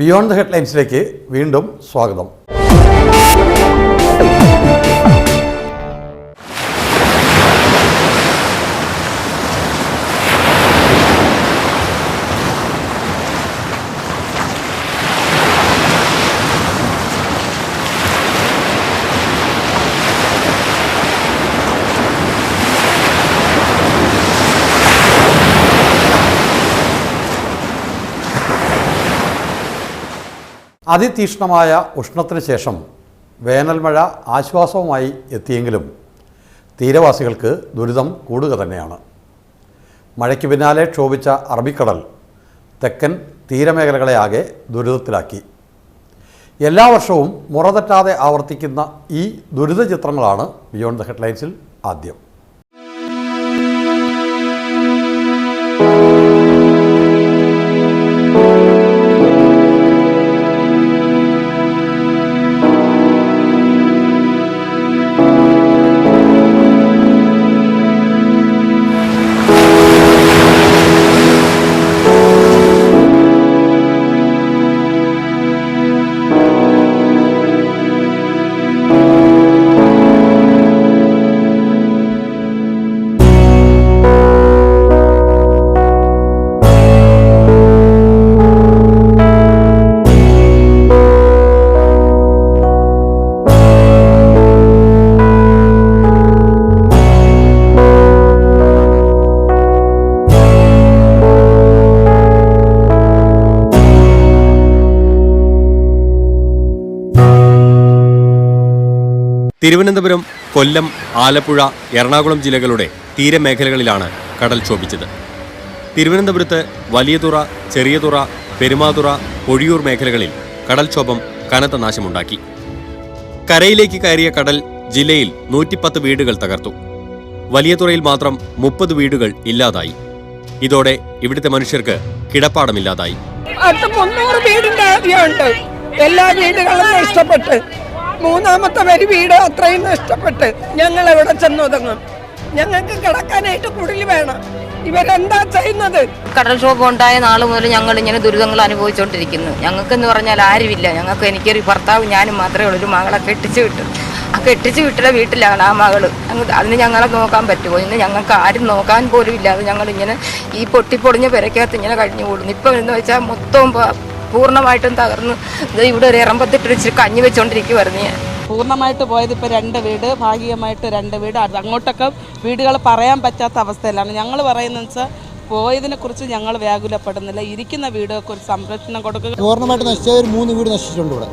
Beyond the ഹെഡ്ലൈൻസിലേക്ക് വീണ്ടും സ്വാഗതം. അതിതീക്ഷ്ണമായ ഉഷ്ണത്തിന് ശേഷം വേനൽമഴ ആശ്വാസവുമായി എത്തിയെങ്കിലും തീരവാസികൾക്ക് ദുരിതം കൂടുക തന്നെയാണ്. മഴയ്ക്ക് പിന്നാലെ ക്ഷോഭിച്ച അറബിക്കടൽ തെക്കൻ തീരമേഖലകളെ ആകെ ദുരിതത്തിലാക്കി. എല്ലാ വർഷവും മുറതെറ്റാതെ ആവർത്തിക്കുന്ന ഈ ദുരിത ചിത്രങ്ങളാണ് ബിയോണ്ട് ദ ഹെഡ്ലൈൻസിൽ ആദ്യം. തിരുവനന്തപുരം, കൊല്ലം, ആലപ്പുഴ, എറണാകുളം ജില്ലകളുടെ തീരമേഖലകളിലാണ് കടൽ ക്ഷോഭിച്ചത്. തിരുവനന്തപുരത്ത് വലിയതുറ, ചെറിയതുറ, പെരുമാതുറ, പൊഴിയൂർ മേഖലകളിൽ കടൽക്ഷോഭം കനത്ത നാശമുണ്ടാക്കി. കരയിലേക്ക് കയറിയ കടൽ ജില്ലയിൽ 110 വീടുകൾ തകർത്തു. വലിയതുറയിൽ മാത്രം 30 വീടുകൾ ഇല്ലാതായി. ഇതോടെ ഇവിടുത്തെ മനുഷ്യർക്ക് കിടപ്പാടമില്ലാതായി. എല്ലാ വീടുകളും നഷ്ടപ്പെട്ട്, മൂന്നാമത്തെ വരി വീട് അത്രയും നഷ്ടപ്പെട്ട് ഞങ്ങൾ എവിടെ ചെന്നൊതുങ്ങും? ഞങ്ങൾക്ക് കിടക്കാനായിട്ട് കുടിൽ വേണം. ഇവരെന്താ ചെയ്യുന്നത്? കടൽക്ഷോഭം ഉണ്ടായ നാൾ മുതൽ ഞങ്ങൾ ഇങ്ങനെ ദുരിതങ്ങൾ അനുഭവിച്ചുകൊണ്ടിരിക്കുന്നു. ഞങ്ങൾക്കെന്ന് പറഞ്ഞാൽ ആരുമില്ല. എനിക്കൊരു ഭർത്താവ് ഞാനും മാത്രമേ ഉള്ളൂ. ഒരു മകളെ കെട്ടിച്ചു വിട്ടു. ആ കെട്ടിച്ചു വിട്ടുള്ള വീട്ടിലാണ് ആ മകള്. അതിന് ഞങ്ങളെ നോക്കാൻ പറ്റുമോ? ഇന്ന് ഞങ്ങൾക്ക് ആരും നോക്കാൻ പോലും ഇല്ലാതെ ഞങ്ങളിങ്ങനെ ഈ പൊട്ടിപ്പൊടിഞ്ഞ പെരക്കകത്ത് ഇങ്ങനെ കഴിഞ്ഞു കൂടുന്നു. ഇപ്പം എന്ന് വെച്ചാൽ മൊത്തവും പൂർണ്ണമായിട്ടും തകർന്ന് ഇവിടെ ഒരു ഇറമ്പത്തിട്ട് കഞ്ഞി വെച്ചോണ്ടിരിക്കുവായിരുന്നു ഞാൻ. പൂർണ്ണമായിട്ട് പോയത് ഇപ്പോൾ 2 വീട്, ഭാഗികമായിട്ട് 2 വീട്. അങ്ങോട്ടൊക്കെ വീടുകൾ പറയാൻ പറ്റാത്ത അവസ്ഥയിലാണ്. ഞങ്ങൾ പറയുന്നത് വെച്ചാൽ പോയതിനെ കുറിച്ച് ഞങ്ങൾ വ്യാകുലപ്പെടുന്നില്ല. ഇരിക്കുന്ന വീടുകൾക്ക് ഒരു സംരക്ഷണം കൊടുക്കുക. പൂർണ്ണമായിട്ട് നശിച്ച 3 വീട് നശിച്ചിട്ടുണ്ട് ഇവിടെ.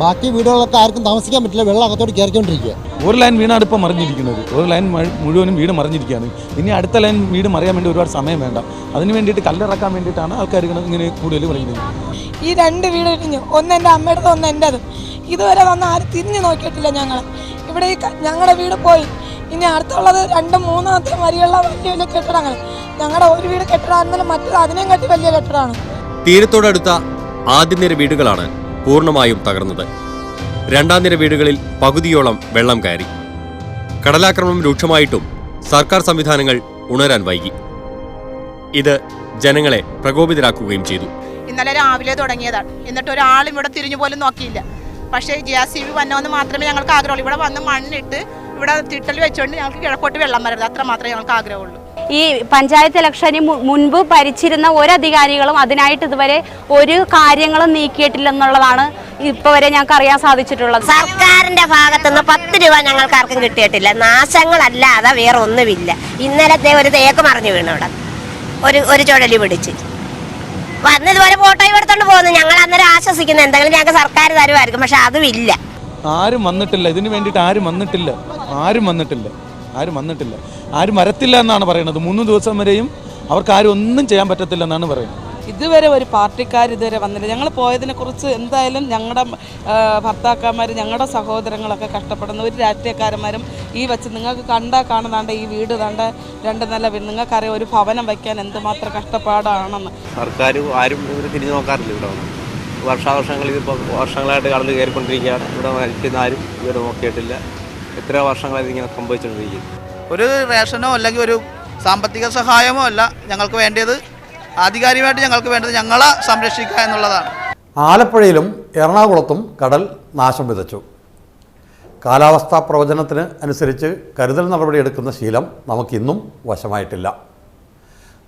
ബാക്കി വീടുകളൊക്കെ ആർക്കും താമസിക്കാൻ പറ്റില്ല. വെള്ളം അകത്തോട്ട് കയറിക്കൊണ്ടിരിക്കുക. ഒരു ലൈൻ വീണാണ് ഇപ്പോൾ മറിഞ്ഞിരിക്കുന്നത്. ഒരു ലൈൻ മുഴുവനും വീട് മറിഞ്ഞിരിക്കുകയാണ്. ഇനി അടുത്ത ലൈൻ വീട് മറിയാൻ വേണ്ടി ഒരുപാട് സമയം വേണ്ട. അതിന് വേണ്ടിയിട്ട് കല്ലിറക്കാൻ വേണ്ടിയിട്ടാണ് ആൾക്കാർ ഇങ്ങനെ കൂടുതൽ പറയുന്നത്. ഈ 2 വീട് ഇടിഞ്ഞു. ഒന്ന് എൻ്റെ അമ്മയുടേത്, ഒന്ന് എൻ്റെത്. ഇതുവരെ വന്ന് ആരും തിരിഞ്ഞു നോക്കിയിട്ടില്ല. ഇവിടെ ഞങ്ങളുടെ വീട് പോയി. ഇനി അടുത്തുള്ളത് 2, 3 വരിയുള്ള വലിയ വലിയ കെട്ടിടങ്ങൾ. ഞങ്ങളുടെ ഒരു വീട് കെട്ടിടമായിരുന്നാലും മറ്റേത് അതിനെയും കാട്ടി വലിയ കെട്ടിടമാണ്. തീരത്തോടടുത്ത ആദ്യ നിര വീടുകളാണ് പൂർണ്ണമായും തകർന്നത്. 2ാം നിര വീടുകളിൽ പകുതിയോളം വെള്ളം കയറി. കടലാക്രമണം രൂക്ഷമായിട്ടും സർക്കാർ സംവിധാനങ്ങൾ ഉണരാൻ വൈകി. ഇത് ജനങ്ങളെ പ്രകോപിതരാക്കുകയും ചെയ്തു. ഇന്നലെ രാവിലെ തുടങ്ങിയതാണ്. എന്നിട്ട് ഒരാളും ഇവിടെ തിരിഞ്ഞു പോലും നോക്കിയില്ല. പക്ഷേ JCB വന്നോന്ന് മാത്രമേ ഞങ്ങൾക്ക് ആഗ്രഹമുള്ളൂ. ഇവിടെ വന്ന് മണ്ണിട്ട് ഇവിടെ തിട്ടൽ വെച്ചുകൊണ്ട് ഞങ്ങൾക്ക് കിഴക്കോട്ട് വെള്ളം വരരുത്. അത്ര മാത്രമേ ഞങ്ങൾക്ക് ആഗ്രഹമുള്ളൂ. ഈ പഞ്ചായത്ത് ഇലക്ഷന് മുൻപ് ഭരിച്ചിരുന്ന ഒരധികാരികളും അതിനായിട്ട് ഇതുവരെ ഒരു കാര്യങ്ങളും നീക്കിയിട്ടില്ലെന്നുള്ളതാണ് ഇപ്പൊ വരെ ഞങ്ങൾക്ക് അറിയാൻ സാധിച്ചിട്ടുള്ളത്. സർക്കാരിന്റെ ഭാഗത്തുനിന്ന് 10 രൂപ ഞങ്ങൾക്ക് ആർക്കും കിട്ടിയിട്ടില്ല. നാശങ്ങളല്ലാതെ വേറെ ഒന്നുമില്ല. ഇന്നലത്തെ ഒരു തേക്ക് മറിഞ്ഞു വീണു. ഇവിടെ ഒരു ചുഴലി പിടിച്ച് വന്നതുപോലെ ഫോട്ടോയും എടുത്തോണ്ട് പോകുന്നു. ഞങ്ങൾ അന്നേരം ആശ്വസിക്കുന്നത് എന്തെങ്കിലും ഞങ്ങൾക്ക് സർക്കാർ തരുമായിരിക്കും. പക്ഷെ അതും ഇല്ല. ആരും വന്നിട്ടില്ല. ഇതിന് വേണ്ടിയിട്ട് ആരും വന്നിട്ടില്ല. ആരും വരത്തില്ല എന്നാണ് പറയുന്നത്. 3 ദിവസം വരെയും അവർക്ക് ആരും ഒന്നും ചെയ്യാൻ പറ്റത്തില്ലെന്നാണ് പറയുന്നത്. ഇതുവരെ ഒരു പാർട്ടിക്കാർ ഇതുവരെ വന്നില്ല. ഞങ്ങൾ പോയതിനെ കുറിച്ച് എന്തായാലും ഞങ്ങളുടെ ഭർത്താക്കന്മാർ, ഞങ്ങളുടെ സഹോദരങ്ങളൊക്കെ കഷ്ടപ്പെടുന്ന ഒരു രാഷ്ട്രീയക്കാരന്മാരും ഈ വെച്ച് നിങ്ങൾക്ക് കാണുന്നതാണ്ട് ഈ വീട് താണ്ട 2 നില വീട്. നിങ്ങൾക്കറിയാം ഒരു ഭവനം വയ്ക്കാൻ എന്തുമാത്രം കഷ്ടപ്പാടാണെന്ന്. സർക്കാർ ആരും ഇവർ തിരിഞ്ഞു നോക്കാറില്ല. ഇവിടെ വർഷാവർഷങ്ങളിൽ ഇപ്പോൾ വർഷങ്ങളായിട്ട് കടൽ കയറിക്കൊണ്ടിരിക്കുകയാണ്. ഇവിടെ മരിക്കുന്ന ആരും ഇവരെ നോക്കിയിട്ടില്ല. എത്രയോ വർഷങ്ങളായി ഇങ്ങനെ സംഭവിച്ചുകൊണ്ടിരിക്കുന്നു. ഒരു റേഷനോ അല്ലെങ്കിൽ ഒരു സാമ്പത്തിക സഹായമോ അല്ല ഞങ്ങൾക്ക് വേണ്ടത്. ആധികാരികമായിട്ട് ഞങ്ങൾക്ക് വേണ്ടത് ഞങ്ങളെ സംരക്ഷിക്കുക എന്നുള്ളതാണ്. ആലപ്പുഴയിലും എറണാകുളത്തും കടൽ നാശം വിതച്ചു. കാലാവസ്ഥാ പ്രവചനത്തിന് അനുസരിച്ച് കരുതൽ നടപടിയെടുക്കുന്ന ശീലം നമുക്കിന്നും വശമായിട്ടില്ല.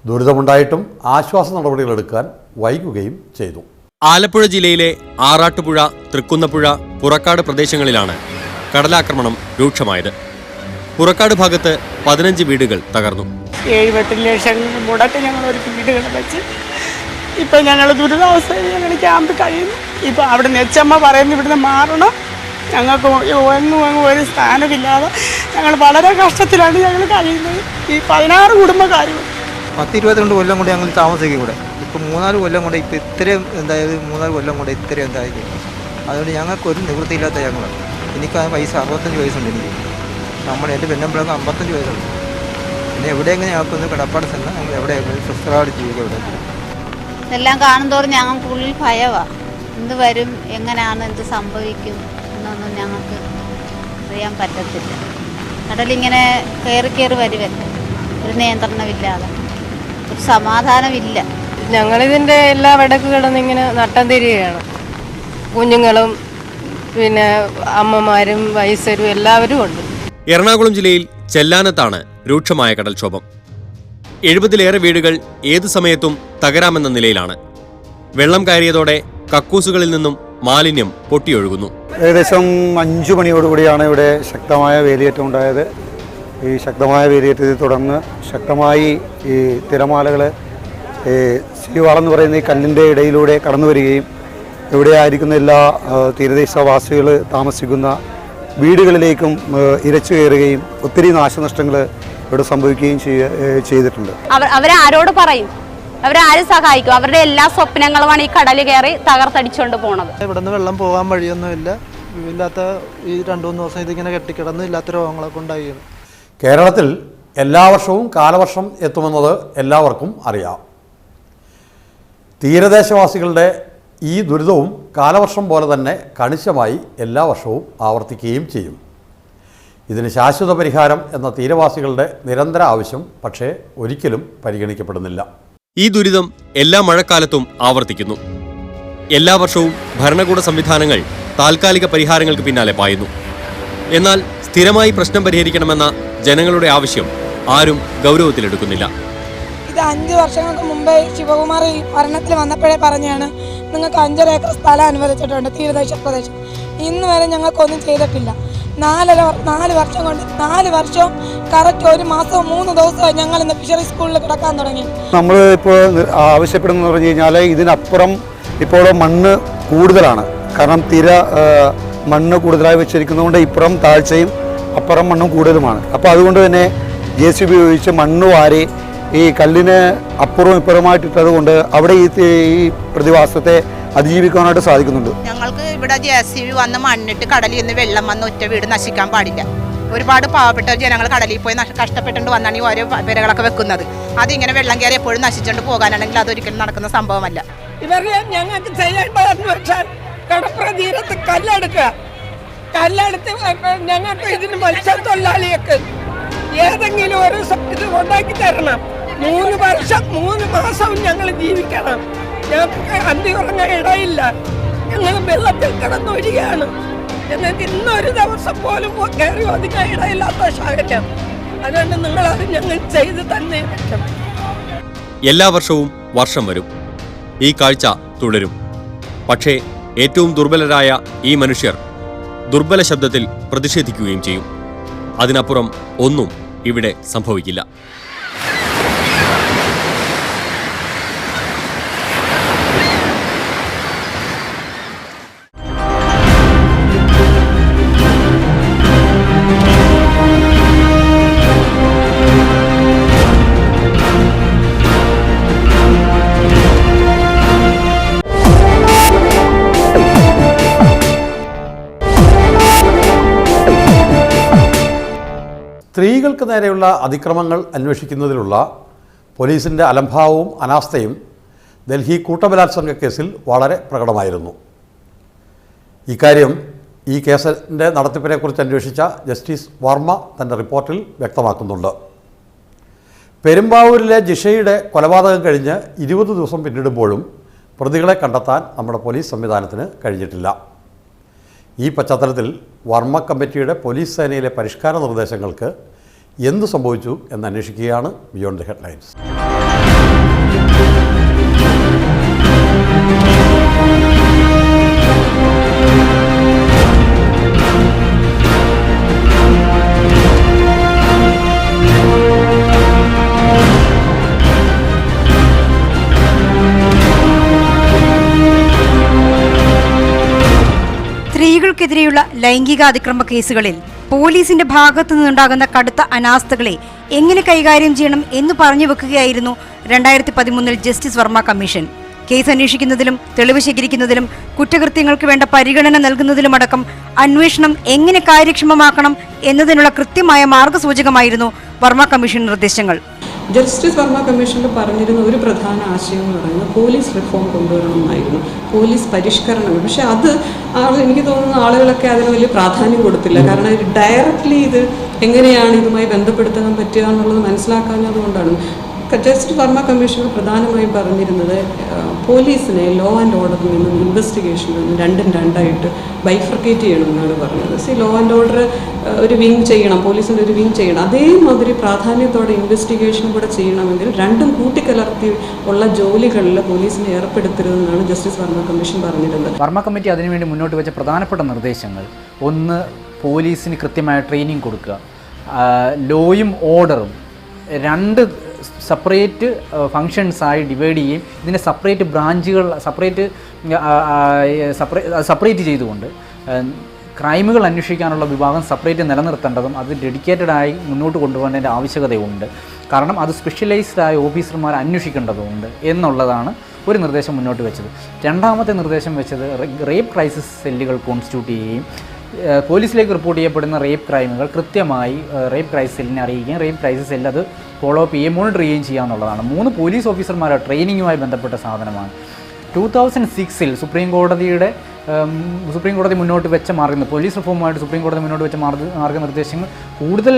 ദുരിതമുണ്ടായിട്ടും ആശ്വാസ നടപടികളെടുക്കാൻ വൈകുകയും ചെയ്തു. ആലപ്പുഴ ജില്ലയിലെ ആറാട്ടുപുഴ, തൃക്കുന്നപ്പുഴ, പുറക്കാട് പ്രദേശങ്ങളിലാണ് കടലാക്രമണം രൂക്ഷമായത്. പുറക്കാട് ഭാഗത്ത് 15 വീടുകൾ തകർന്നു. 7-8 ലക്ഷം മുടക്ക് ഞങ്ങൾ ഒരു വീടുകൾ വെച്ച് ഇപ്പം ഞങ്ങൾ ദുരിതാവസ്ഥയിൽ ഞങ്ങൾ ക്യാമ്പിൽ കഴിയുന്നു. ഇപ്പം അവിടെ നെച്ചമ്മ പറയുന്നു ഇവിടുന്ന് മാറണം, ഞങ്ങൾക്ക് ഒന്നും ഒരു സ്ഥാനമില്ലാതെ ഞങ്ങൾ വളരെ കഷ്ടത്തിലാണ് ഞങ്ങൾ കഴിയുന്നത്. ഈ 16 കുടുംബക്കാരും 10-22 കൊല്ലം കൊണ്ട് ഞങ്ങൾ താമസിക്കും ഇവിടെ. ഇപ്പം 3-4 കൊല്ലം കൊണ്ട് ഇപ്പം ഇത്രയും എന്തായത് 3-4 കൊല്ലം കൊണ്ട് ഇത്രയും എന്തായത്. അതുകൊണ്ട് ഞങ്ങൾക്കൊരു നിവൃത്തിയില്ലാത്ത ഞങ്ങൾ. എനിക്ക് ആ വയസ്സ് 65 വയസ്സുണ്ട് എനിക്ക്. എൻ്റെ പെണ്ണമ്പളൊക്കെ 55 വയസ്സുണ്ട്. പിന്നെ എവിടെയെങ്കിലും ഞങ്ങൾക്കൊന്ന് കിടപ്പാട് ചെന്നാൽ ഞങ്ങൾ എവിടെയെങ്കിലും സ്വസ്ഥമായിട്ട് ജീവിക്കുക. ഇവിടെ ഇതെല്ലാം കാണുന്തോറും ഞങ്ങൾക്കുള്ളിൽ ഭയമാണ്. എന്ത് വരും, എങ്ങനെയാണ്, എന്ത് സംഭവിക്കും എന്നൊന്നും ഞങ്ങൾക്ക് അറിയാൻ പറ്റത്തില്ല. കടലിങ്ങനെ കയറി വരുമല്ലോ, ഒരു നിയന്ത്രണമില്ലാതെ, ഒരു സമാധാനമില്ല. ഞങ്ങളിതിൻ്റെ എല്ലാ വടക്ക് കിടന്നിങ്ങനെ നട്ടം തിരികെയാണ്. കുഞ്ഞുങ്ങളും പിന്നെ അമ്മമാരും വയസ്സരും എല്ലാവരും ഉണ്ട്. എറണാകുളം ജില്ലയിൽ ചെല്ലാനത്താണ് രൂക്ഷമായ കടൽക്ഷോഭം. 70-ലേറെ വീടുകൾ ഏതു സമയത്തും തകരാമെന്ന നിലയിലാണ്. വെള്ളം കയറിയതോടെ കക്കൂസുകളിൽ നിന്നും മാലിന്യം പൊട്ടിയൊഴുകുന്നു. ഏകദേശം 5 മണിയോടുകൂടിയാണ് ഇവിടെ ശക്തമായ വേലിയേറ്റം ഉണ്ടായത്. ഈ ശക്തമായ വേലിയേറ്റത്തെ തുടർന്ന് ശക്തമായി ഈ തിരമാലകൾ സീവാളെന്ന് പറയുന്ന ഈ കല്ലിൻ്റെ ഇടയിലൂടെ കടന്നു വരികയും ഇവിടെ ആയിരിക്കുന്ന എല്ലാ തീരദേശവാസികൾ താമസിക്കുന്ന വീടുകളിലേക്കും ഇരച്ചു കയറുകയും ഒത്തിരി നാശനഷ്ടങ്ങൾ ഇവിടെ സംഭവിക്കുകയും ചെയ്തിട്ടുണ്ട്. അവരാരോട് പറയും, അവരാരും സഹായിക്കും? അവരുടെ എല്ലാ സ്വപ്നങ്ങളുമാണ് ഈ കടൽ കയറി തകർത്തടിച്ചുകൊണ്ട് പോണത്. ഇവിടെ നിന്ന് വെള്ളം പോകാൻ വഴിയൊന്നുമില്ല. ഇല്ലാത്ത ഈ 2-3 ദിവസം ഇതിങ്ങനെ കെട്ടിക്കിടന്ന് ഇല്ലാത്ത രോഗങ്ങളൊക്കെ ഉണ്ടായി. കേരളത്തിൽ എല്ലാ വർഷവും കാലവർഷം എത്തുമെന്നത് എല്ലാവർക്കും അറിയാം. തീരദേശവാസികളുടെ ഈ ദുരിതവും കാലവർഷം പോലെ തന്നെ കണിശമായി എല്ലാ വർഷവും ആവർത്തിക്കുകയും ചെയ്യും. ഇതിന് ശാശ്വത പരിഹാരം എന്ന തീരവാസികളുടെ നിരന്തര ആവശ്യം പക്ഷേ ഒരിക്കലും പരിഗണിക്കപ്പെടുന്നില്ല. ഈ ദുരിതം എല്ലാ മഴക്കാലത്തും ആവർത്തിക്കുന്നു. എല്ലാ വർഷവും ഭരണകൂട സംവിധാനങ്ങൾ താൽക്കാലിക പരിഹാരങ്ങൾക്ക് പിന്നാലെ പായുന്നു. എന്നാൽ സ്ഥിരമായി പ്രശ്നം പരിഹരിക്കണമെന്ന ജനങ്ങളുടെ ആവശ്യം ആരും ഗൗരവത്തിലെടുക്കുന്നില്ല. ഇത് 5 വർഷങ്ങൾക്ക് മുമ്പേ ശിവകുമാർ ഈ ഭരണത്തിൽ വന്നപ്പോഴേ പറഞ്ഞാണ് നിങ്ങൾക്ക് 5.5 ഏക്കർ സ്ഥലം അനുവദിച്ചിട്ടുണ്ട് തീരദേശ പ്രദേശം. ഇന്ന് വരെ ഞങ്ങൾക്കൊന്നും ചെയ്തിട്ടില്ല. 4 വർഷം കൊണ്ട് 4 വർഷവും കറക്റ്റ് 1 മാസവും 3 ദിവസവും ഞങ്ങൾ ഇന്ന് ഫിഷറി സ്കൂളിൽ കിടക്കാൻ തുടങ്ങി. നമ്മൾ ഇപ്പോൾ ആവശ്യപ്പെടുന്നതെന്ന് പറഞ്ഞു കഴിഞ്ഞാൽ ഇതിനപ്പുറം ഇപ്പോൾ മണ്ണ് കൂടുതലാണ്. കാരണം മണ്ണ് കൂടുതലായി വെച്ചിരിക്കുന്നതുകൊണ്ട് ഇപ്പുറം താഴ്ചയും അപ്പുറം മണ്ണും കൂടുതലുമാണ്. അപ്പോൾ അതുകൊണ്ട് തന്നെ JCB ഉപയോഗിച്ച് മണ്ണ് വാരി ഈ കല്ലിന് അപ്പുറവും ഇപ്പുറമായിട്ടിട്ടത് കൊണ്ട് അവിടെ ഈ പ്രതിഭാസത്തെ അതിജീവിക്കാനായിട്ട് സാധിക്കുന്നുണ്ട്. ഞങ്ങൾക്ക് ഇവിടെ JCB വന്ന് മണ്ണിട്ട് കടലിൽ നിന്ന് വെള്ളം വന്ന് ഒറ്റ വീട് നശിക്കാൻ പാടില്ല. ഒരുപാട് പാവപ്പെട്ട ജനങ്ങൾ കടലിൽ പോയി കഷ്ടപ്പെട്ടുകൊണ്ട് വന്നാണ് ഈ ഓരോ പേരകളൊക്കെ വെക്കുന്നത്. അതിങ്ങനെ വെള്ളം കയറി എപ്പോഴും നശിച്ചുകൊണ്ട് പോകാനാണെങ്കിൽ അതൊരിക്കലും നടക്കുന്ന സംഭവമല്ല. ഇവരെ ഞങ്ങൾക്ക് ചെയ്യേണ്ടതെന്ന് വെച്ചാൽ കടപ്പുറ തീരത്ത് കല്ലെടുത്ത് ഞങ്ങൾക്ക് ഇതിന് മത്സ്യത്തൊഴിലാളിയൊക്കെ ഏതെങ്കിലും ഒരു ഇത് ഉണ്ടാക്കി തരണം. 3 വർഷം 3 മാസവും ഞങ്ങൾ ജീവിക്കണം. ഞങ്ങൾക്ക് അന്തി ഉറങ്ങാൻ ഇടയില്ല. ഞങ്ങൾ വെള്ളത്തിൽ കിടന്നൊഴിയാണ്. ഞങ്ങൾക്ക് ഇന്നൊരു ദിവസം പോലും കയറി ഒതുങ്ങാൻ ഇടയില്ലാത്ത സാഹചര്യം. അതുകൊണ്ട് നിങ്ങളത് ഞങ്ങൾ ചെയ്ത് തന്നെ പറ്റും. എല്ലാ വർഷവും വർഷം വരും, ഈ കാഴ്ച തുടരും. പക്ഷേ ഏറ്റവും ദുർബലരായ ഈ മനുഷ്യർ ദുർബല ശബ്ദത്തിൽ പ്രതിഷേധിക്കുകയും ചെയ്യും. അതിനപ്പുറം ഒന്നും ഇവിടെ സംഭവിക്കില്ല. സ്ത്രീകൾക്ക് നേരെയുള്ള അതിക്രമങ്ങൾ അന്വേഷിക്കുന്നതിലുള്ള പോലീസിൻ്റെ അലംഭാവവും അനാസ്ഥയും ഡൽഹി കൂട്ടബലാത്സംഗ കേസിൽ വളരെ പ്രകടമായിരുന്നു. ഇക്കാര്യം ഈ കേസിൻ്റെ നടത്തിപ്പിനെക്കുറിച്ച് അന്വേഷിച്ച ജസ്റ്റിസ് വർമ്മ തൻ്റെ റിപ്പോർട്ടിൽ വ്യക്തമാക്കുന്നുണ്ട്. പെരുമ്പാവൂരിലെ ജിഷയുടെ കൊലപാതകം കഴിഞ്ഞ് 20 ദിവസം പിന്നിടുമ്പോഴും പ്രതികളെ കണ്ടെത്താൻ നമ്മുടെ പോലീസ് സംവിധാനത്തിന് കഴിഞ്ഞിട്ടില്ല. ഈ പശ്ചാത്തലത്തിൽ വർമ്മ കമ്മിറ്റിയുടെ പോലീസ് സേനയിലെ പരിഷ്കാര നിർദ്ദേശങ്ങൾക്ക് എന്ത് സംഭവിച്ചു എന്നന്വേഷിക്കുകയാണ് ബിയോണ്ട് ദി ഹെഡ്ലൈൻസ്. സ്ത്രീകൾക്കെതിരെയുള്ള ലൈംഗികാതിക്രമ കേസുകളിൽ പോലീസിന്റെ ഭാഗത്തു നിന്നുണ്ടാകുന്ന കടുത്ത അനാസ്ഥകളെ എങ്ങനെ കൈകാര്യം ചെയ്യണം എന്ന് പറഞ്ഞു വെക്കുകയായിരുന്നു 2013 ജസ്റ്റിസ് വർമ്മ കമ്മീഷൻ. കേസ് അന്വേഷിക്കുന്നതിലും തെളിവ് ശേഖരിക്കുന്നതിലും കുറ്റകൃത്യങ്ങൾക്ക് വേണ്ട പരിഗണന നൽകുന്നതിലുമടക്കം അന്വേഷണം എങ്ങനെ കാര്യക്ഷമമാക്കണം എന്നതിനുള്ള കൃത്യമായ മാർഗസൂചകമായിരുന്നു വർമ്മ കമ്മീഷൻ നിർദ്ദേശങ്ങൾ. ജസ്റ്റിസ് വർമ്മ കമ്മീഷനിൽ പറഞ്ഞിരുന്ന ഒരു പ്രധാന ആശയം എന്ന് പറയുന്നത് പോലീസ് റിഫോം കൊണ്ടുവരണമെന്നായിരുന്നു, പോലീസ് പരിഷ്കരണം. പക്ഷെ അത് എനിക്ക് തോന്നുന്നു ആളുകളൊക്കെ അതിന് വലിയ പ്രാധാന്യം കൊടുത്തില്ല. കാരണം ഡയറക്റ്റ്ലി ഇത് എങ്ങനെയാണ് ഇതുമായി ബന്ധപ്പെടുത്താൻ പറ്റുക എന്നുള്ളത് മനസ്സിലാക്കാഞ്ഞതുകൊണ്ടാണ്. ജസ്റ്റിസ് വർമ്മ കമ്മീഷനിൽ പ്രധാനമായും പറഞ്ഞിരുന്നത് പോലീസിനെ ലോ ആൻഡ് ഓർഡറിൽ നിന്നും ഇൻവെസ്റ്റിഗേഷനിൽ നിന്നും രണ്ടായിട്ട് ബൈഫർക്കേറ്റ് ചെയ്യണമെന്നാണ് പറഞ്ഞത്. ലോ ആൻഡ് ഓർഡർ ഒരു വിങ് ചെയ്യണം, പോലീസിൻ്റെ ഒരു വിങ് ചെയ്യണം, അതേമാതിരി പ്രാധാന്യത്തോടെ ഇൻവെസ്റ്റിഗേഷൻ കൂടെ ചെയ്യണമെങ്കിൽ രണ്ടും കൂട്ടിക്കലർത്തി ഉള്ള ജോലികളിൽ പോലീസിനെ ഏർപ്പെടുത്തരുതെന്നാണ് ജസ്റ്റിസ് വർമ്മ കമ്മീഷൻ പറഞ്ഞിരുന്നത്. വർമ്മ കമ്മിറ്റി അതിനുവേണ്ടി മുന്നോട്ട് വെച്ച പ്രധാനപ്പെട്ട നിർദ്ദേശങ്ങൾ: ഒന്ന്, പോലീസിന് കൃത്യമായ ട്രെയിനിങ് കൊടുക്കുക. ലോയും ഓർഡറും രണ്ട് സെപ്പറേറ്റ് ഫങ്ഷൻസായി ഡിവൈഡ് ചെയ്യുകയും ഇതിനെ സെപ്പറേറ്റ് ബ്രാഞ്ചുകൾ സെപ്പറേറ്റ് ചെയ്തുകൊണ്ട് ക്രൈമുകൾ അന്വേഷിക്കാനുള്ള വിഭാഗം സെപ്പറേറ്റ് നിലനിർത്തേണ്ടതും അത് ഡെഡിക്കേറ്റഡായി മുന്നോട്ട് കൊണ്ടുപോകേണ്ടതിൻ്റെ ആവശ്യകതയുണ്ട്. കാരണം അത് സ്പെഷ്യലൈസ്ഡായ ഓഫീസർമാർ അന്വേഷിക്കേണ്ടതുണ്ട് എന്നുള്ളതാണ് ഒരു നിർദ്ദേശം മുന്നോട്ട് വെച്ചത്. രണ്ടാമത്തെ നിർദ്ദേശം വെച്ചത് റേപ്പ് ക്രൈസിസ് സെല്ലുകൾ കോൺസ്റ്റിറ്റ്യൂട്ട് ചെയ്യുകയും പോലീസിലേക്ക് റിപ്പോർട്ട് ചെയ്യപ്പെടുന്ന റേപ്പ് ക്രൈമുകൾ കൃത്യമായി റേപ്പ് ക്രൈസിസ് സെല്ലിനെ അറിയിക്കുകയും റേപ്പ് ക്രൈസിസ് സെല്ല് അത് ഫോളോ അപ്പ് ചെയ്യുകയും മോണിറ്റർ ചെയ്യുകയും ചെയ്യാമെന്നുള്ളതാണ്. 3 പോലീസ് ഓഫീസർമാരുടെ ട്രെയിനിങ്ങുമായി ബന്ധപ്പെട്ട സാധനമാണ്. 2006 സുപ്രീം കോടതി മുന്നോട്ട് വെച്ച പോലീസ് റിഫോമുമായിട്ട് സുപ്രീം കോടതി മുന്നോട്ട് വെച്ച മാർഗ്ഗനിർദ്ദേശങ്ങൾ കൂടുതൽ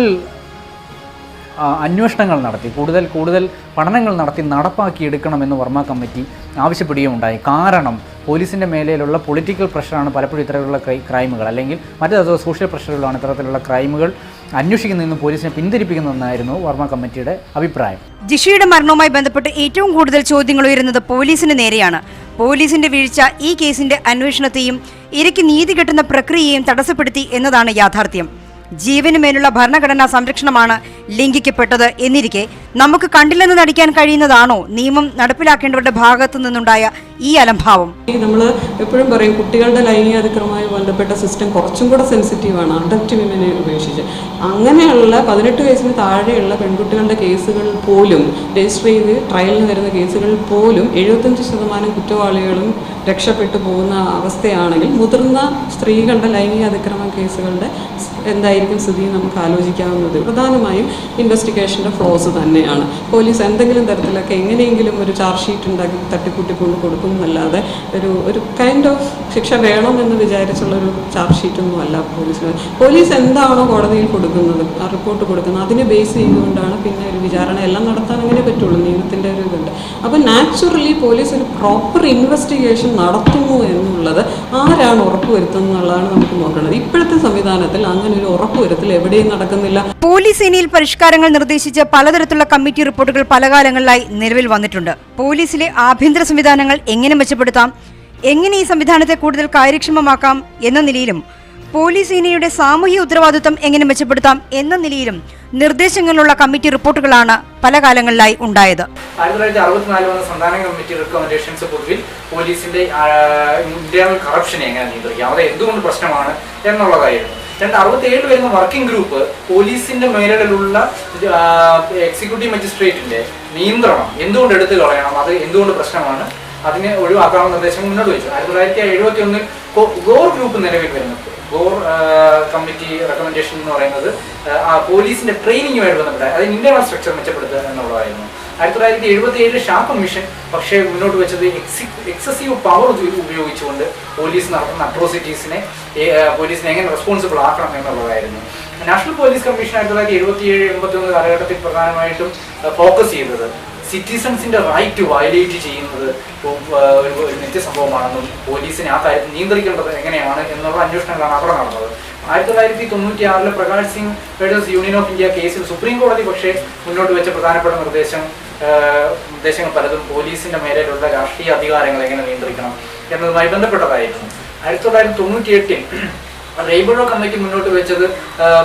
അന്വേഷണങ്ങൾ നടത്തി, കൂടുതൽ പഠനങ്ങൾ നടത്തി നടപ്പാക്കിയെടുക്കണമെന്ന് വർമ്മ കമ്മിറ്റി ആവശ്യപ്പെടുകയുണ്ടായി. കാരണം പോലീസിൻ്റെ മേലെയുള്ള പൊളിറ്റിക്കൽ പ്രഷറാണ് പലപ്പോഴും ഇത്തരത്തിലുള്ള ക്രൈമുകൾ, അല്ലെങ്കിൽ മറ്റു സോഷ്യൽ പ്രഷറുകളാണ് ഇത്തരത്തിലുള്ള ക്രൈമുകൾ അന്വേഷിക്കുന്നതെന്ന് പോലീസിനെ പിന്തിരിപ്പിക്കുന്നതെന്നായിരുന്നു വർമ്മ കമ്മിറ്റിയുടെ അഭിപ്രായം. ജിഷയുടെ മരണവുമായി ബന്ധപ്പെട്ട് ഏറ്റവും കൂടുതൽ ചോദ്യങ്ങൾ ഉയരുന്നത് പോലീസിന് നേരെയാണ്. പോലീസിന്റെ വീഴ്ച ഈ കേസിന്റെ അന്വേഷണത്തെയും ഇരയ്ക്ക് നീതി കിട്ടുന്ന പ്രക്രിയയെയും തടസ്സപ്പെടുത്തി എന്നതാണ് യാഥാർത്ഥ്യം. ജീവന് മേലുള്ള ഭരണഘടനാ സംരക്ഷണമാണ് ലംഘിക്കപ്പെട്ടത് എന്നിരിക്കെ നമുക്ക് കണ്ടില്ലെന്ന് നടിക്കാൻ കഴിയുന്നതാണോ നിയമം നടപ്പിലാക്കേണ്ടവരുടെ ഭാഗത്തു നിന്നുണ്ടായ ഈ അലംഭാവം? നമ്മൾ എപ്പോഴും പറയും കുട്ടികളുടെ ലൈംഗികാതിക്രമവുമായി ബന്ധപ്പെട്ട സിസ്റ്റം കുറച്ചും കൂടെ സെൻസിറ്റീവാണ് അഡൽറ്റ് വിമനെ ഉപേക്ഷിച്ച്. അങ്ങനെയുള്ള 18 വയസ്സിന് താഴെയുള്ള പെൺകുട്ടികളുടെ കേസുകൾ പോലും രജിസ്റ്റർ ചെയ്ത് ട്രയലിന് വരുന്ന കേസുകൾ പോലും 75% കുറ്റവാളികളും രക്ഷപ്പെട്ടു പോകുന്ന അവസ്ഥയാണെങ്കിൽ മുതിർന്ന സ്ത്രീകളുടെ ലൈംഗികാതിക്രമ കേസുകളുടെ എന്തായിരിക്കും സ്ഥിതി നമുക്ക് ആലോചിക്കാവുന്നത്. പ്രധാനമായും ഇൻവെസ്റ്റിഗേഷൻ്റെ ഫ്ലോസ് തന്നെയാണ്. പോലീസ് എന്തെങ്കിലും തരത്തിലൊക്കെ എങ്ങനെയെങ്കിലും ഒരു ചാർജ് ഷീറ്റ് ഉണ്ടാക്കി തട്ടിക്കൂട്ടിക്കൊണ്ട് കൊടുക്കുന്നല്ലാതെ ഒരു കൈൻഡ് ഓഫ് ശിക്ഷ വേണമെന്ന് വിചാരിച്ചുള്ളൊരു ചാർജ് ഷീറ്റൊന്നും അല്ല പോലീസിന്. പോലീസ് എന്താണോ കോടതിയിൽ കൊടുക്കുന്നത്, ആ റിപ്പോർട്ട് കൊടുക്കുന്നത്, അതിനെ ബേസ് ചെയ്തുകൊണ്ടാണ് പിന്നെ ഒരു വിചാരണ എല്ലാം നടത്താൻ അങ്ങനെ പറ്റുള്ളൂ. നിയമത്തിൻ്റെ ഒരു ഇതുണ്ട്. അപ്പോൾ നാച്ചുറലി പോലീസ് ഒരു പ്രോപ്പർ ഇൻവെസ്റ്റിഗേഷൻ നടത്തുന്നു എന്നുള്ളത് ആരാണ് ഉറപ്പുവരുത്തുന്നത് എന്നുള്ളതാണ് നമുക്ക് നോക്കേണ്ടത്. ഇപ്പോഴത്തെ സംവിധാനത്തിൽ അങ്ങനെ ഒരു ഉറപ്പുവരുത്തൽ എവിടെയും നടക്കുന്നില്ല. പോലീസ് സേനയിൽ പരിഷ്കാരങ്ങൾ നിർദ്ദേശിച്ച് പലതരത്തിലുള്ള കമ്മിറ്റി റിപ്പോർട്ടുകൾ പല കാലങ്ങളിലായി നിലവിൽ വന്നിട്ടുണ്ട്. പോലീസിലെ ആഭ്യന്തര സംവിധാനങ്ങൾ എങ്ങനെ മെച്ചപ്പെടുത്താം, എങ്ങനെ ഈ സംവിധാനത്തെ കൂടുതൽ കാര്യക്ഷമമാക്കാം എന്ന നിലയിലും പോലീസ് സേനയുടെ സാമൂഹ്യ ഉത്തരവാദിത്വം എങ്ങനെ മെച്ചപ്പെടുത്താം എന്ന നിലയിലും നിർദ്ദേശങ്ങളുള്ള കമ്മിറ്റി റിപ്പോർട്ടുകളാണ് പല കാലങ്ങളിലായി ഉണ്ടായത്. 1964 വന്ന സംസ്ഥാന കമ്മിറ്റി റെക്കമെൻഡേഷൻസ് പൊതുവിൽ പോലീസിന്റെ ഇന്റേണൽ കറപ്ഷനെ എങ്ങനെ നിയന്ത്രിക്കാം, അത് എന്തുകൊണ്ട് പ്രശ്നമാണ് എന്നുള്ളതായിരുന്നു. 1967 വരുന്ന വർക്കിംഗ് ഗ്രൂപ്പ് പോലീസിന്റെ മേഖലയിലുള്ള എക്സിക്യൂട്ടീവ് മജിസ്ട്രേറ്റിന്റെ നിയന്ത്രണം എന്തുകൊണ്ട് എടുത്തു കളയണം, അത് എന്തുകൊണ്ട് പ്രശ്നമാണ്, അതിനെ ഒഴിവാക്കാനുള്ള നിർദ്ദേശങ്ങൾ മുന്നോട്ട് വെച്ചു. 1971 ഗോർ ഗ്രൂപ്പ് നിലവിൽ വരുന്നത്. ഗോർ കമ്മിറ്റി റെക്കമെൻഡേഷൻ എന്ന് പറയുന്നത് പോലീസിന്റെ ട്രെയിനിങ്ങുമായിട്ട് ബന്ധപ്പെട്ട അതിന് ഇന്റേണൽ സ്ട്രക്ചർ മെച്ചപ്പെടുത്തുക എന്നുള്ളതായിരുന്നു. 1977 ഷാ കമ്മീഷൻ പക്ഷേ മുന്നോട്ട് വെച്ചത് എക്സസീവ് പവർ ഉപയോഗിച്ചുകൊണ്ട് പോലീസ് നടത്തുന്ന അട്രോസിറ്റീസിനെ പോലീസിനെ എങ്ങനെ റെസ്പോൺസിബിൾ ആക്കണം എന്നുള്ളതായിരുന്നു. നാഷണൽ പോലീസ് കമ്മീഷൻ 1977-81 കാലഘട്ടത്തിൽ പ്രധാനമായിട്ടും ഫോക്കസ് ചെയ്തത് സിറ്റിസൺസിന്റെ റൈറ്റ് വയലേറ്റ് ചെയ്യുന്നത് ഒരു നിത്യസംഭവമാണെന്നും പോലീസിനെ ആ കാര്യത്തിൽ നിയന്ത്രിക്കേണ്ടത് എങ്ങനെയാണ് എന്നുള്ള അന്വേഷണങ്ങളാണ് അവിടെ നടന്നത്. 1996 Prakash Singh versus union of India കേസിൽ സുപ്രീം കോടതി പക്ഷേ മുന്നോട്ട് വെച്ച പ്രധാനപ്പെട്ട നിർദ്ദേശങ്ങൾ പലതും പോലീസിന്റെ മേലുള്ള രാഷ്ട്രീയ അധികാരങ്ങൾ എങ്ങനെ നിയന്ത്രിക്കണം എന്നതുമായി ബന്ധപ്പെട്ടതായിരുന്നു. 1998 റെയ്ബറോ കമ്മിറ്റി മുന്നോട്ട് വെച്ചത്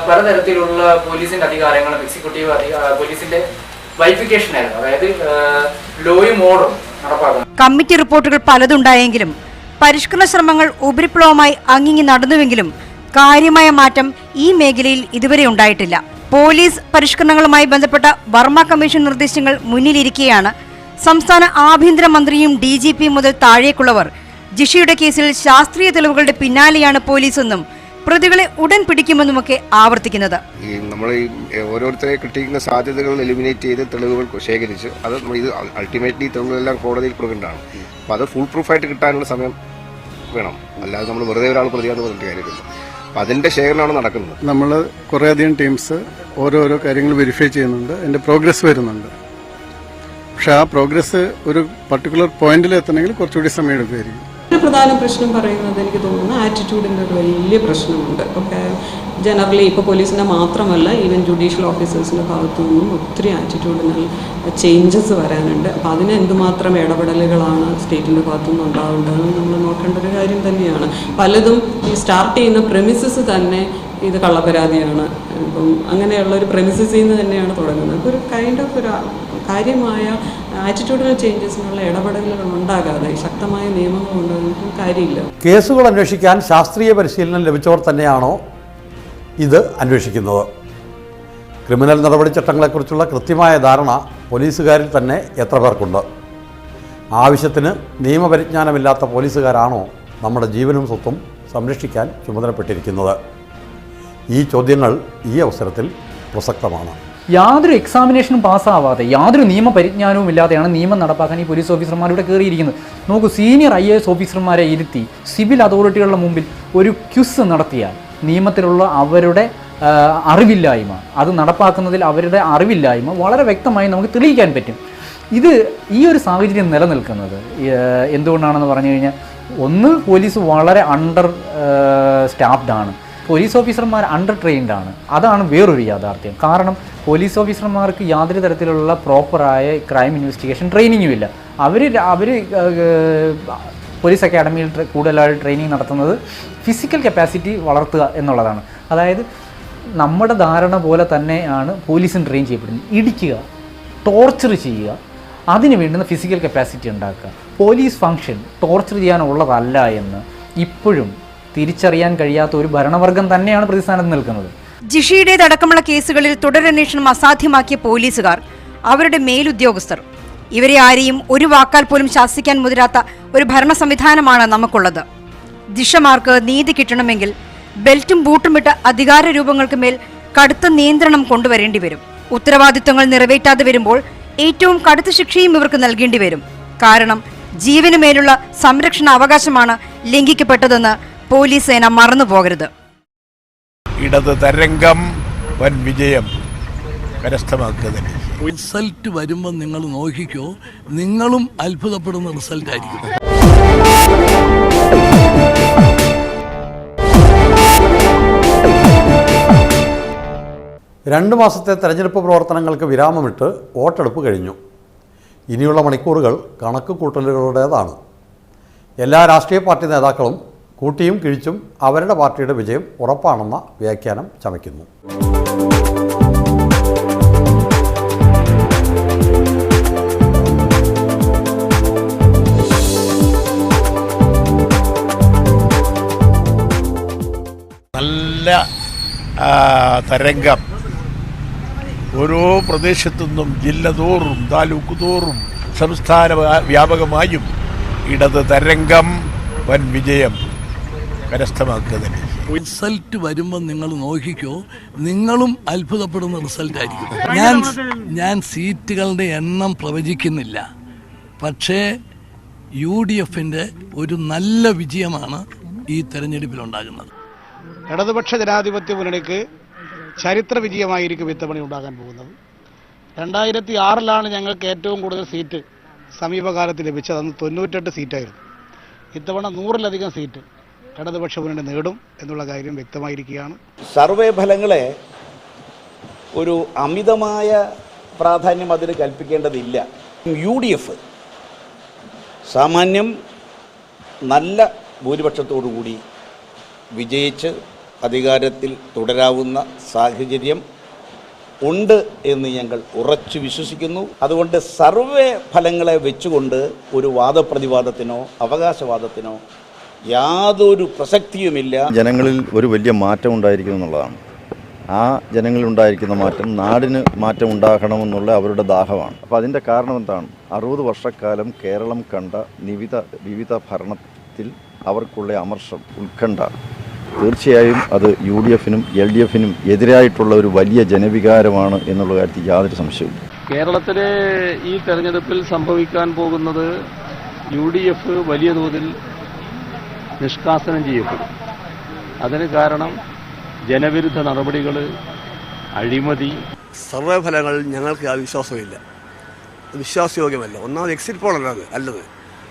പലതരത്തിലുള്ള പോലീസിന്റെ അധികാരങ്ങളും എക്സിക്യൂട്ടീവ് പോലീസിന്റെ വൈഫിക്കേഷൻ ആയിരുന്നു, അതായത് ലോയും ഓർഡറും നടപ്പാക്കണം. കമ്മിറ്റി റിപ്പോർട്ടുകൾ പലതുണ്ടായെങ്കിലും പരിഷ്കരണ ശ്രമങ്ങൾ ഉപരിപ്ലവമായി അങ്ങിങ്ങി നടന്നുവെങ്കിലും കാര്യമായ മാറ്റം ഈ മേഖലയിൽ ഇതുവരെ ഉണ്ടായിട്ടില്ല. പോലീസ് പരിഷ്കരണങ്ങളുമായി ബന്ധപ്പെട്ട വർമ്മ കമ്മീഷൻ നിർദ്ദേശങ്ങൾ മുന്നിലിരിക്കെയാണ് സംസ്ഥാന ആഭ്യന്തരമന്ത്രിയും DGP മുതൽ താഴേക്കുള്ളവർ ജിഷയുടെ കേസിൽ ശാസ്ത്രീയ തെളിവുകളുടെ പിന്നാലെയാണ് പോലീസെന്നും പ്രതികളെ ഉടൻ പിടിക്കുമെന്നുമൊക്കെ ആവർത്തിക്കുന്നത്. നമ്മൾ ഓരോരുത്തരെ കിട്ടിയിരിക്കുന്ന സാധ്യതകൾ എലിമിനേറ്റ് ചെയ്ത് തെളിവുകൾ ശേഖരിച്ച് അത് ഇത് അൾട്ടിമേറ്റ്ലി തെളിവുകളെല്ലാം കോടതിയിൽ കൊടുക്കേണ്ടതാണ്. അപ്പോൾ അത് ഫുൾ പ്രൂഫായിട്ട് കിട്ടാനുള്ള സമയം വേണം, അല്ലാതെ നമ്മൾ വെറുതെ ഒരാൾ പ്രതിയാണെന്ന് പറഞ്ഞിട്ട് കാര്യമില്ല. അപ്പം അതിൻ്റെ ശേഖരണമാണ് നടക്കുന്നത്. നമ്മൾ കുറേയധികം ടീംസ് ഓരോരോ കാര്യങ്ങൾ വെരിഫൈ ചെയ്യുന്നുണ്ട്, അതിൻ്റെ പ്രോഗ്രസ് വരുന്നുണ്ട്. പക്ഷെ ആ പ്രോഗ്രസ് ഒരു പർട്ടിക്കുലർ പോയിന്റിൽ എത്തണമെങ്കിൽ കുറച്ചുകൂടി സമയം എടുക്കുമായിരിക്കും. ഒരു പ്രധാന പ്രശ്നം പറയുന്നത് എനിക്ക് തോന്നുന്നു ആറ്റിറ്റ്യൂഡിൻ്റെ ഒരു വലിയ പ്രശ്നമുണ്ട്. ഒക്കെ ജനറലി ഇപ്പോൾ പോലീസിൻ്റെ മാത്രമല്ല, ഈവൻ ജുഡീഷ്യൽ ഓഫീസേഴ്സിൻ്റെ ഭാഗത്തു നിന്നും ഒത്തിരി ആറ്റിറ്റ്യൂഡിനൽ ചേഞ്ചസ് വരാനുണ്ട്. അപ്പോൾ അതിന് എന്തുമാത്രം ഇടപെടലുകളാണ് സ്റ്റേറ്റിൻ്റെ ഭാഗത്തുനിന്ന് ഉണ്ടാവേണ്ടതെന്ന് നമ്മൾ നോക്കേണ്ട ഒരു കാര്യം തന്നെയാണ്. പലതും ഈ സ്റ്റാർട്ട് ചെയ്യുന്ന പ്രെമിസസ് തന്നെ ഇത് കള്ളപ്പരാതിയാണ്, ഇപ്പം അങ്ങനെയുള്ള ഒരു പ്രെമിസസിൽ നിന്ന് തന്നെയാണ് തുടങ്ങുന്നത്. ഒരു കൈൻഡ് ഓഫ് ഒരു കാര്യമായ ആറ്റിറ്റ്യൂഡിനൽ ചേഞ്ചസിനുള്ള ഇടപെടലുകൾ ഉണ്ടാകാതെ ശക്തമായ നിയമങ്ങൾ ഉണ്ടാകുന്ന കാര്യമില്ല. കേസുകൾ അന്വേഷിക്കാൻ ശാസ്ത്രീയ പരിശീലനം ലഭിച്ചവർ തന്നെയാണോ ഇത് അന്വേഷിക്കുന്നത്? ക്രിമിനൽ നടപടിച്ചട്ടങ്ങളെക്കുറിച്ചുള്ള കൃത്യമായ ധാരണ പോലീസുകാരിൽ തന്നെ എത്ര പേർക്കുണ്ട്? ആവശ്യത്തിന് നിയമപരിജ്ഞാനമില്ലാത്ത പോലീസുകാരാണോ നമ്മുടെ ജീവനും സ്വത്തും സംരക്ഷിക്കാൻ ചുമതലപ്പെട്ടിരിക്കുന്നത്? ഈ ചോദ്യങ്ങൾ ഈ അവസരത്തിൽ പ്രസക്തമാണ്. യാതൊരു എക്സാമിനേഷനും പാസ്സാവാതെ യാതൊരു നിയമപരിജ്ഞാനവും ഇല്ലാതെയാണ് നിയമം നടപ്പാക്കാൻ ഈ പോലീസ് ഓഫീസർമാരുടെ കയറിയിരിക്കുന്നത്. നോക്കൂ, സീനിയർ IAS ഓഫീസർമാരെ ഇരുത്തി സിവിൽ അതോറിറ്റികളുടെ മുമ്പിൽ ഒരു ക്വിസ് നടത്തിയാൽ നിയമത്തിലുള്ള അവരുടെ അറിവില്ലായ്മ, അത് നടപ്പാക്കുന്നതിൽ അവരുടെ അറിവില്ലായ്മ വളരെ വ്യക്തമായി നമുക്ക് തെളിയിക്കാൻ പറ്റും. ഈ ഒരു സാഹചര്യം നിലനിൽക്കുന്നത് എന്തുകൊണ്ടാണെന്ന് പറഞ്ഞു കഴിഞ്ഞാൽ, ഒന്ന്, പോലീസ് വളരെ അണ്ടർ സ്റ്റാഫ്ഡ് ആണ്, പോലീസ് ഓഫീസർമാർ അണ്ടർ ട്രെയിൻഡ് ആണ്. അതാണ് വേറൊരു യാഥാർത്ഥ്യം. കാരണം പോലീസ് ഓഫീസർമാർക്ക് യാതൊരു തരത്തിലുള്ള പ്രോപ്പറായ ക്രൈം ഇൻവെസ്റ്റിഗേഷൻ ട്രെയിനിങ്ങും ഇല്ല. അവർ പോലീസ് അക്കാഡമിയിൽ കൂടുതലായി ട്രെയിനിങ് നടത്തുന്നത് ഫിസിക്കൽ കപ്പാസിറ്റി വളർത്തുക എന്നുള്ളതാണ്. അതായത് നമ്മുടെ ധാരണ പോലെ തന്നെയാണ് പോലീസിന് ട്രെയിൻ ചെയ്യപ്പെടുന്നത്. ഇടിക്കുക, ടോർച്ചർ ചെയ്യുക, അതിന് വേണ്ടുന്ന ഫിസിക്കൽ കപ്പാസിറ്റി ഉണ്ടാക്കുക. പോലീസ് ഫംഗ്ഷൻ ടോർച്ചർ ചെയ്യാനുള്ളതല്ല എന്ന് ഇപ്പോഴും തിരിച്ചറിയാൻ കഴിയാത്ത ഒരു ഭരണവർഗം തന്നെയാണ് പ്രതിസ്ഥാനത്ത് നിൽക്കുന്നത്. ജിഷയുടേതടക്കമുള്ള കേസുകളിൽ തുടരന്വേഷണം അസാധ്യമാക്കിയ പോലീസുകാർ, അവരുടെ മേലുദ്യോഗസ്ഥർ, ഇവരെ ആരെയും ഒരു വാക്കാൽ പോലും ശാസിക്കാൻ മുതിരാത്ത ഒരു ഭരണ സംവിധാനമാണ് നമുക്കുള്ളത്. ജിഷമാർക്ക് നീതി കിട്ടണമെങ്കിൽ ബെൽറ്റും ബൂട്ടും ഇട്ട അധികാര രൂപങ്ങൾക്ക് മേൽ കടുത്ത നിയന്ത്രണം കൊണ്ടുവരേണ്ടി വരും. ഉത്തരവാദിത്വങ്ങൾ നിറവേറ്റാതെ വരുമ്പോൾ ഏറ്റവും കടുത്ത ശിക്ഷയും ഇവർക്ക് നൽകേണ്ടി വരും. കാരണം ജീവന് മേലുള്ള സംരക്ഷണ അവകാശമാണ് ലംഘിക്കപ്പെട്ടതെന്ന് പോലീസ് സേന മറന്നു പോകരുത്. ഇടത് തരംഗം വൻ വിജയം കരസ്ഥമാക്കുക തന്നെ. റിസൾട്ട് വരുമ്പോൾ നിങ്ങൾ നോക്കിക്കോ, നിങ്ങളും അത്ഭുതപ്പെടുന്ന റിസൾട്ട് ആയിരിക്കും. 2 മാസത്തെ തെരഞ്ഞെടുപ്പ് പ്രവർത്തനങ്ങൾക്ക് വിരാമമിട്ട് വോട്ടെടുപ്പ് കഴിഞ്ഞു. ഇനിയുള്ള മണിക്കൂറുകൾ കണക്ക് കൂട്ടലുകളുടേതാണ്. എല്ലാ രാഷ്ട്രീയ പാർട്ടി നേതാക്കളും കൂട്ടിയും കിഴിച്ചും അവരുടെ പാർട്ടിയുടെ വിജയം ഉറപ്പാണെന്ന വ്യാഖ്യാനം ചമയ്ക്കുന്നു. നല്ല തരംഗം ഓരോ പ്രദേശത്തു നിന്നും ജില്ല തോറും താലൂക്ക് തോറും സംസ്ഥാന വ്യാപകമായും ഇടത് തരംഗം വൻ വിജയം കരസ്ഥമാക്കുക തന്നെ. റിസൾട്ട് വരുമ്പോൾ നിങ്ങൾ നോക്കിക്കോ, നിങ്ങളും അത്ഭുതപ്പെടുന്ന റിസൾട്ട് ആയിരിക്കും. ഞാൻ സീറ്റുകളുടെ എണ്ണം പ്രവചിക്കുന്നില്ല, പക്ഷേ UDFന്റെ ഒരു നല്ല വിജയമാണ് ഈ തെരഞ്ഞെടുപ്പിലുണ്ടാകുന്നത്. ഇടതുപക്ഷ ജനാധിപത്യ മുന്നണിക്ക് ചരിത്ര വിജയമായിരിക്കും ഇത്തവണ ഉണ്ടാകാൻ പോകുന്നത്. 2006 ഞങ്ങൾക്ക് ഏറ്റവും കൂടുതൽ സീറ്റ് സമീപകാലത്ത് ലഭിച്ചത്. അന്ന് 98 സീറ്റായിരുന്നു. ഇത്തവണ 100-ലധികം സീറ്റ് ഇടതുപക്ഷ മുന്നണി നേടും എന്നുള്ള കാര്യം വ്യക്തമായിരിക്കുകയാണ്. സർവേ ഫലങ്ങളെ ഒരു അമിതമായ പ്രാധാന്യം അതിന് കൽപ്പിക്കേണ്ടതില്ല. UDF സാമാന്യം നല്ല ഭൂരിപക്ഷത്തോടുകൂടി വിജയിച്ച് അധികാരത്തിൽ തുടരാവുന്ന സാഹചര്യം ഉണ്ട് എന്ന് ഞങ്ങൾ ഉറച്ചു വിശ്വസിക്കുന്നു. അതുകൊണ്ട് സർവേ ഫലങ്ങളെ വെച്ചുകൊണ്ട് ഒരു വാദപ്രതിവാദത്തിനോ അവകാശവാദത്തിനോ യാതൊരു പ്രസക്തിയുമില്ല. ജനങ്ങളിൽ ഒരു വലിയ മാറ്റം ഉണ്ടായിരിക്കും എന്നുള്ളതാണ്. ആ ജനങ്ങളിലുണ്ടായിരിക്കുന്ന മാറ്റം നാടിന് മാറ്റം ഉണ്ടാകണമെന്നുള്ള അവരുടെ ദാഹമാണ്. അപ്പോൾ അതിൻ്റെ കാരണം എന്താണ്? 60 വർഷക്കാലം കേരളം കണ്ട വിവിധ ഭരണത്തിൽ അവർക്കുള്ള അമർഷം, ഉത്കണ്ഠ, തീർച്ചയായും അത് UDF-നും LDF-നും എതിരായിട്ടുള്ള ഒരു വലിയ ജനവികാരമാണ് എന്നുള്ള കാര്യത്തിൽ യാതൊരു സംശയവും. കേരളത്തിലെ ഈ തെരഞ്ഞെടുപ്പിൽ സംഭവിക്കാൻ പോകുന്നത് UDF വലിയ തോതിൽ നിഷ്കാസനം ചെയ്യപ്പെടും. അതിന് കാരണം ജനവിരുദ്ധ നടപടികൾ, അഴിമതി. സർവേ ഫലങ്ങൾ ഞങ്ങൾക്ക് ആ വിശ്വാസമില്ല, വിശ്വാസയോഗ്യമല്ല. ഒന്നാമത് എക്സിറ്റ് പോൾ അല്ലത്.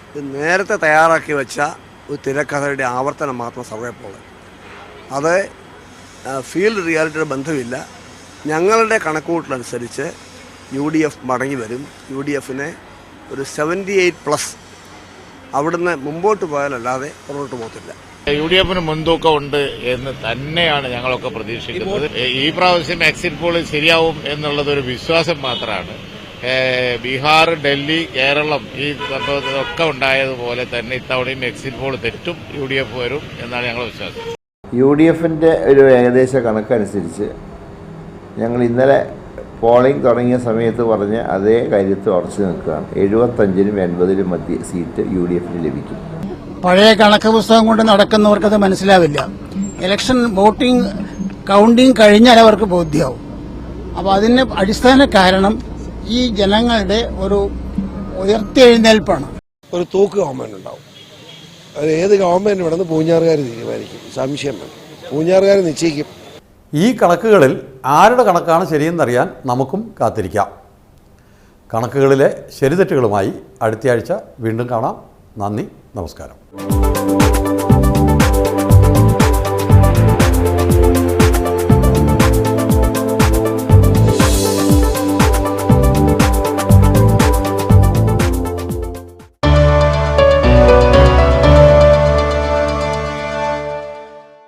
ഇത് നേരത്തെ തയ്യാറാക്കി വെച്ച ഒരു തിരക്കഥയുടെ ആവർത്തനം മാത്രം സർവേ പോൾ. അത് ഫീൽഡ് റിയാലിറ്റിയുടെ ബന്ധമില്ല. ഞങ്ങളുടെ കണക്കുകൂട്ടലനുസരിച്ച് UDF മടങ്ങി വരും. UDF-നെ ഒരു 78+ അവിടുന്ന് മുമ്പോട്ട് പോയാലല്ലാതെ പുറകോട്ട് പോകത്തില്ല. UDF-ന് മുൻതൂക്കം ഉണ്ട് എന്ന് തന്നെയാണ് ഞങ്ങളൊക്കെ പ്രതീക്ഷിക്കുന്നത്. ഈ പ്രാവശ്യം എക്സിറ്റ് പോൾ ശരിയാവും എന്നുള്ളതൊരു വിശ്വാസം മാത്രമാണ്. ബീഹാർ, ഡൽഹി, കേരളം ഈ സംഭവത്തിലൊക്കെ ഉണ്ടായതുപോലെ തന്നെ ഇത്തവണയും എക്സിറ്റ് പോൾ തെറ്റും, UDF വരും എന്നാണ് ഞങ്ങളുടെ വിശ്വാസം. UDF-ന്റെ ഒരു ഏകദേശ കണക്കനുസരിച്ച് ഞങ്ങൾ ഇന്നലെ പോളിംഗ് തുടങ്ങിയ സമയത്ത് പറഞ്ഞ അതേ കാര്യത്തിൽ ഉറച്ചു നിൽക്കുകയാണ്. 75-നും 80-നും മധ്യ സീറ്റ് UDF-ന് ലഭിക്കും. പഴയ കണക്ക് പുസ്തകം കൊണ്ട് നടക്കുന്നവർക്കത് മനസ്സിലാവില്ല. ഇലക്ഷൻ വോട്ടിംഗ് കൗണ്ടിങ് കഴിഞ്ഞാൽ അവർക്ക് ബോധ്യമാവും. അപ്പോൾ അതിന് അടിസ്ഥാന കാരണം ഈ ജനങ്ങളുടെ ഒരു ഉയർത്തെഴുന്നേൽപ്പാണ്. ഒരു തൂക്ക് ഗവൺമെന്റ് ഉണ്ടാവും. അത് ഏത് ഗവൺമെന്റ് വേണമെന്ന് പൂഞ്ഞാറുകാർ തീരുമാനിക്കും. സംശയം വേണം, പൂഞ്ഞാറുകാർ നിശ്ചയിക്കും. ഈ കണക്കുകളിൽ ആരുടെ കണക്കാണ് ശരിയെന്നറിയാൻ നമുക്കും കാത്തിരിക്കാം. കണക്കുകളിലെ ശരിതെറ്റുകളുമായി അടുത്തയാഴ്ച വീണ്ടും കാണാം. നന്ദി, നമസ്കാരം.